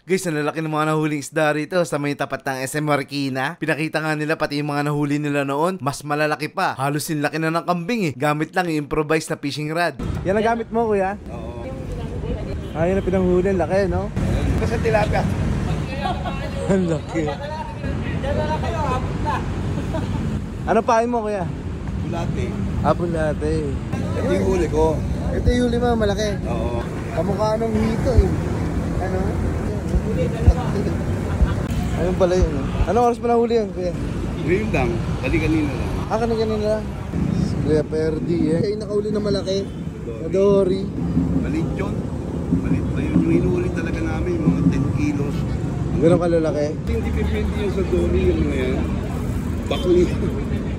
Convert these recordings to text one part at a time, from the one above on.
Guys, ang lalaki ng mga nahuling isda rito sa may tapat ng SM Marikina. Pinakita nga nila pati yung mga nahuli nila noon, mas malalaki pa. Halos yung laki na ng kambing eh. Gamit lang yung improvised na fishing rod. Yan ang gamit mo, kuya? Oo. Ah, yun ang pinanghuli, laki, no? Kasi tilapia. Ang laki. Ano pain mo, kuya? Bulate. Ah, bulate. Ito yung huli ko. Ito yung huli mo, malaki. Oo. Kamukha nung hito eh. Ano? Ayun pala yun. Anong oras pa nahuli yan, kuya? Ngayon lang. Kanina lang. Ah, kanina lang. Kuya Perdi eh. Ay, nakahuli na malaki. Dory. Malit yun. Malit pa yun. Yung hinuhuli talaga namin, mga 10 kilos. Ganun kalalaki? Hindi pipindi yun sa dory yung mga yan. Bakli.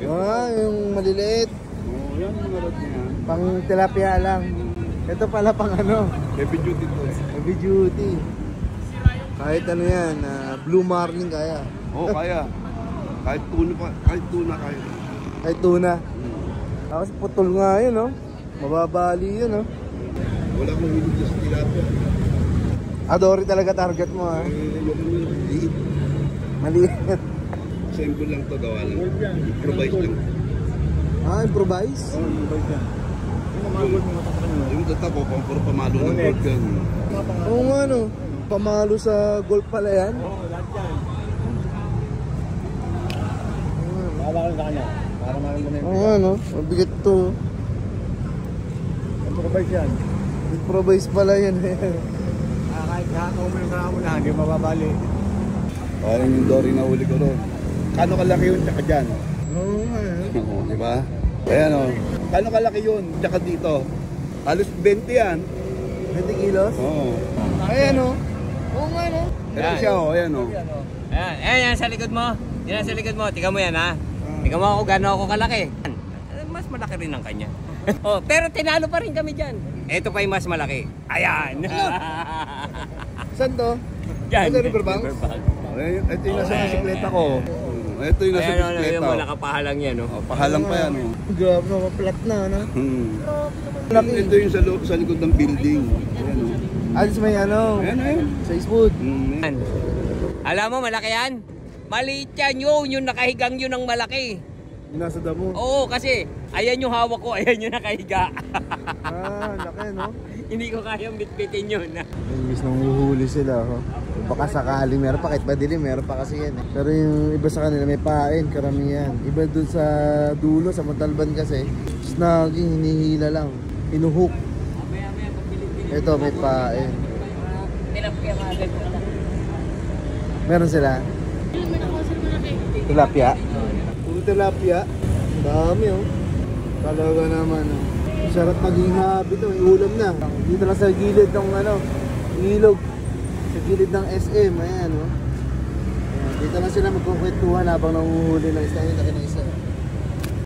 Ah, yung maliliit. Oo, yan mga rod niya. Pang tilapia lang. Ito pala pang ano? Heavy duty to eh. Heavy duty. Kahit ano yan, blue marlin kaya. Oo, kaya. Kahit tuna pa, kahit tuna kaya. Kahit tuna. Tapos putol nga yun, no? Mababali yun, no? Wala akong hilig sa tilapia. Dory talaga target mo, ha? Liit. Maliit. Simple lang to, gawa lang. Improvise lang. Ah, improvise? Oo, improvise lang. Yung tatapo, puro pamalo ng golf yan. Oo nga, no? Pamalo sa golf pala yan? Oo, lahat yan. Baba ka sa kanya. Para maraming na yung oo nga, no? Mabigat to. improvise yan. Improvise pala yan. Kahit nakakaw mo yung karamo na, hindi mababali. Parang yung dory na huli ko ron. Kano kalaki yun, tsaka dyan? Oo nga, Oo, di ba? Ayan o. Kano kalaki yun, tsaka dito? Halos 20 yan. 20 kilos? Oo. Ayan, no? Oo nga, no? Ito siya o, ayan o. Ayan, yan sa likod mo. Yan sa likod mo. Tingnan mo yan, ha? Tingnan mo ako gano'n ako kalaki. Mas malaki rin ang kanya. Oh, pero tinalo pa rin kami dyan. Ito pa yung mas malaki. Ayan. Saan to? Yan. Ito, riverbank? Ito yung nasa bisikleta ko. Ito yung nasa Ayan, bisikleta. yung mga nakapahalang yan, no? Oh, pahalang pa yan o. Grabe na, maplat na, no? Ito yung sa likod ng building. Ayan o. Alis may ano? Ayan, ayan. Sa food. Yan. Alam mo, malaki yan? Maliit yan yun. Yung nakahigang yun ang malaki. Yung nasa damo. Oo, kasi ayan yung hawak ko. Ayan yung nakahiga. Laki, no? Hindi ko kayang bitbitin yun. Imbis nang huhuli sila, ho. Baka sakaling meron pa, kahit madilim, meron pa kasi yan eh. Pero yung iba sa kanila may pain, karamihan. Iba dun sa dulo, sa Montalban kasi, snagging, hinihila lang. Hinuhook. Ito, may pain. Meron sila? Tilapia? Puro tilapia. Dami, oh. Talaga naman, oh. Sarap maging habit, oh. Iulam na. Dito lang sa gilid ng ano, ilog. Sa gilid ng SM, ayan, oh. Ayan, dito lang sila magkukwentuhan habang nanguhuli ng isda. Ayun, laki ng isa.